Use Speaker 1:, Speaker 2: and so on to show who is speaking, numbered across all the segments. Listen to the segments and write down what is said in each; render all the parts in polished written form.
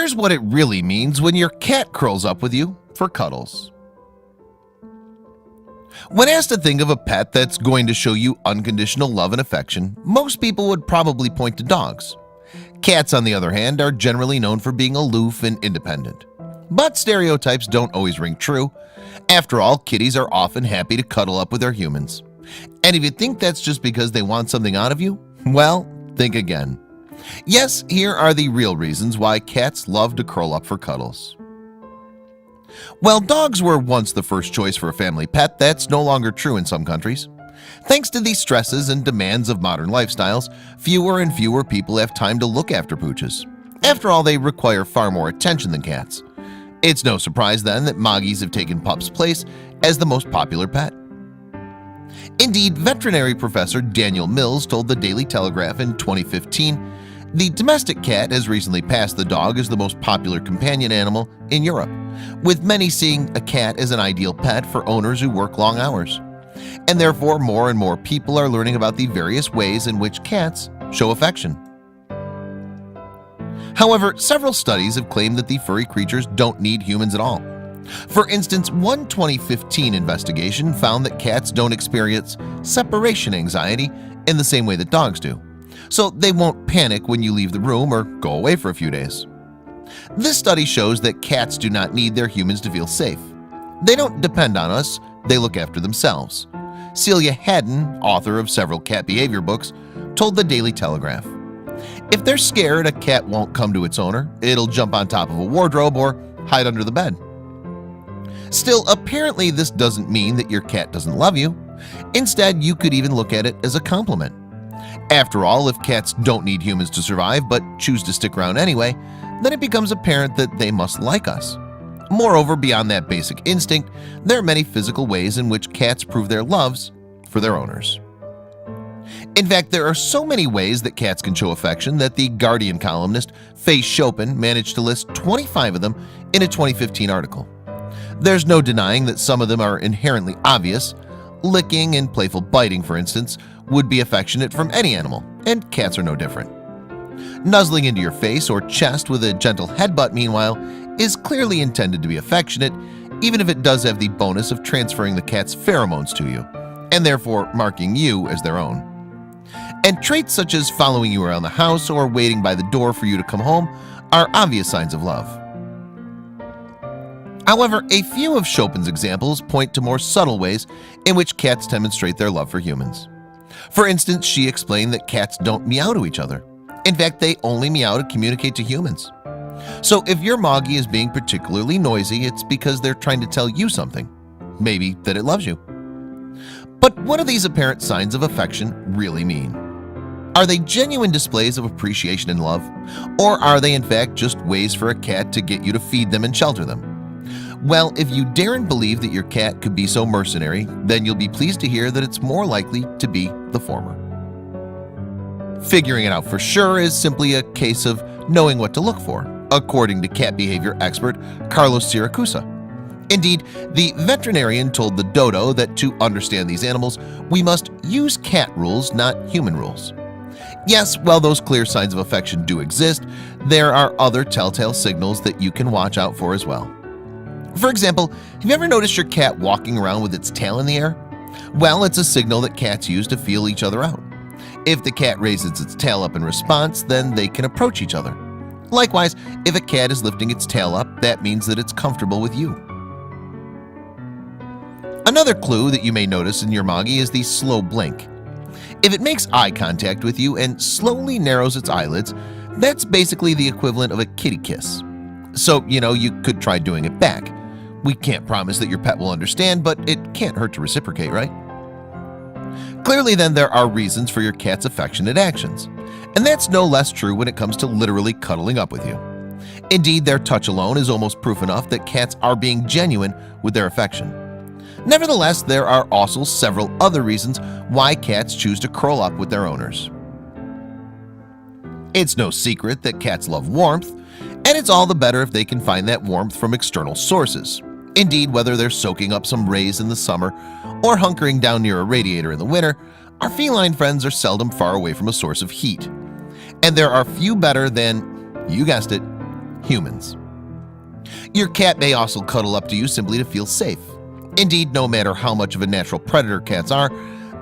Speaker 1: Here's what it really means when your cat curls up with you for cuddles. When asked to think of a pet that's going to show you unconditional love and affection, most people would probably point to dogs. Cats, on the other hand, are generally known for being aloof and independent. But stereotypes don't always ring true. After all, kitties are often happy to cuddle up with their humans. And if you think that's just because they want something out of you, well, think again. Yes, here are the real reasons why cats love to curl up for cuddles. While dogs were once the first choice for a family pet, that's no longer true in some countries. Thanks to the stresses and demands of modern lifestyles, fewer and fewer people have time to look after pooches. After all, they require far more attention than cats. It's no surprise then that Moggies have taken pups' place as the most popular pet. Indeed, veterinary professor Daniel Mills told the Daily Telegraph in 2015, "The domestic cat has recently passed the dog as the most popular companion animal in Europe, with many seeing a cat as an ideal pet for owners who work long hours. And therefore, more and more people are learning about the various ways in which cats show affection." However, several studies have claimed that the furry creatures don't need humans at all. For instance, one 2015 investigation found that cats don't experience separation anxiety in the same way that dogs do, so they won't panic when you leave the room or go away for a few days. This study shows that cats do not need their humans to feel safe. They don't depend on us, they look after themselves. Celia Haddon, author of several cat behavior books, told the Daily Telegraph, "If they're scared a cat won't come to its owner, it'll jump on top of a wardrobe or hide under the bed." Still, apparently this doesn't mean that your cat doesn't love you. Instead, you could even look at it as a compliment. After all, if cats don't need humans to survive but choose to stick around anyway, then it becomes apparent that they must like us. Moreover, beyond that basic instinct, there are many physical ways in which cats prove their loves for their owners. In fact, there are so many ways that cats can show affection that the Guardian columnist Faye Chopin managed to list 25 of them in a 2015 article. There's no denying that some of them are inherently obvious. Licking and playful biting, for instance, would be affectionate from any animal, and cats are no different. Nuzzling into your face or chest with a gentle headbutt, meanwhile, is clearly intended to be affectionate, even if it does have the bonus of transferring the cat's pheromones to you, and therefore marking you as their own. And traits such as following you around the house or waiting by the door for you to come home are obvious signs of love. However, a few of Chopin's examples point to more subtle ways in which cats demonstrate their love for humans. For instance, she explained that cats don't meow to each other. In fact, they only meow to communicate to humans. So if your Moggy is being particularly noisy, it's because they're trying to tell you something, maybe that it loves you. But what do these apparent signs of affection really mean? Are they genuine displays of appreciation and love? Or are they in fact just ways for a cat to get you to feed them and shelter them? Well, if you daren't believe that your cat could be so mercenary, then you'll be pleased to hear that it's more likely to be the former. Figuring it out for sure is simply a case of knowing what to look for, according to cat behavior expert Carlos Siracusa. Indeed, the veterinarian told the Dodo that to understand these animals, we must use cat rules, not human rules. Yes, while those clear signs of affection do exist, there are other telltale signals that you can watch out for as well. For example, have you ever noticed your cat walking around with its tail in the air? Well, it's a signal that cats use to feel each other out. If the cat raises its tail up in response, then they can approach each other. Likewise, if a cat is lifting its tail up, that means that it's comfortable with you. Another clue that you may notice in your Moggy is the slow blink. If it makes eye contact with you and slowly narrows its eyelids, that's basically the equivalent of a kitty kiss. So, you could try doing it back. We can't promise that your pet will understand, but it can't hurt to reciprocate, right? Clearly then, there are reasons for your cat's affectionate actions, and that's no less true when it comes to literally cuddling up with you. Indeed, their touch alone is almost proof enough that cats are being genuine with their affection. Nevertheless, there are also several other reasons why cats choose to curl up with their owners. It's no secret that cats love warmth, and it's all the better if they can find that warmth from external sources. Indeed, whether they're soaking up some rays in the summer or hunkering down near a radiator in the winter, our feline friends are seldom far away from a source of heat. And there are few better than, you guessed it, humans. Your cat may also cuddle up to you simply to feel safe. Indeed, no matter how much of a natural predator cats are,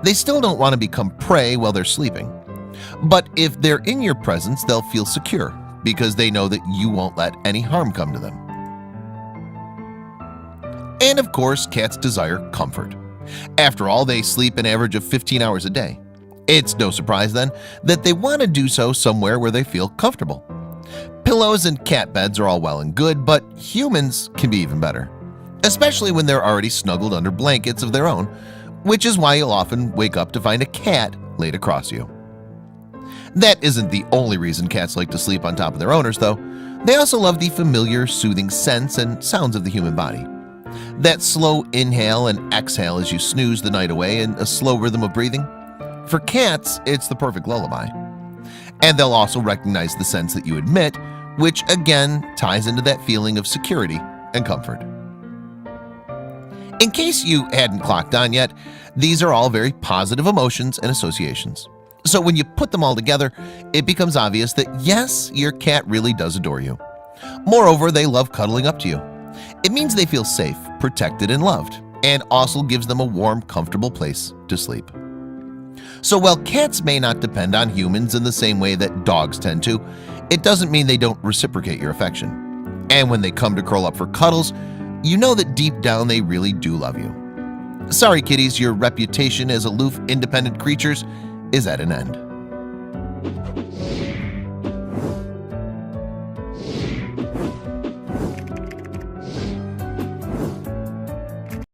Speaker 1: they still don't want to become prey while they're sleeping. But if they're in your presence, they'll feel secure because they know that you won't let any harm come to them. And of course, cats desire comfort. After all, they sleep an average of 15 hours a day. It's no surprise then that they want to do so somewhere where they feel comfortable. Pillows and cat beds are all well and good, but humans can be even better, especially when they're already snuggled under blankets of their own, which is why you'll often wake up to find a cat laid across you. That isn't the only reason cats like to sleep on top of their owners, though. They also love the familiar, soothing scents and sounds of the human body. That slow inhale and exhale as you snooze the night away in a slow rhythm of breathing. For cats, it's the perfect lullaby. And they'll also recognize the scents that you emit, which again ties into that feeling of security and comfort. In case you hadn't clocked on yet, these are all very positive emotions and associations. So when you put them all together, it becomes obvious that yes, your cat really does adore you. Moreover, they love cuddling up to you. It means they feel safe, protected, and loved, and also gives them a warm, comfortable place to sleep. So while cats may not depend on humans in the same way that dogs tend to, it doesn't mean they don't reciprocate your affection. And when they come to curl up for cuddles, you know that deep down they really do love you. Sorry kitties, your reputation as aloof, independent creatures is at an end.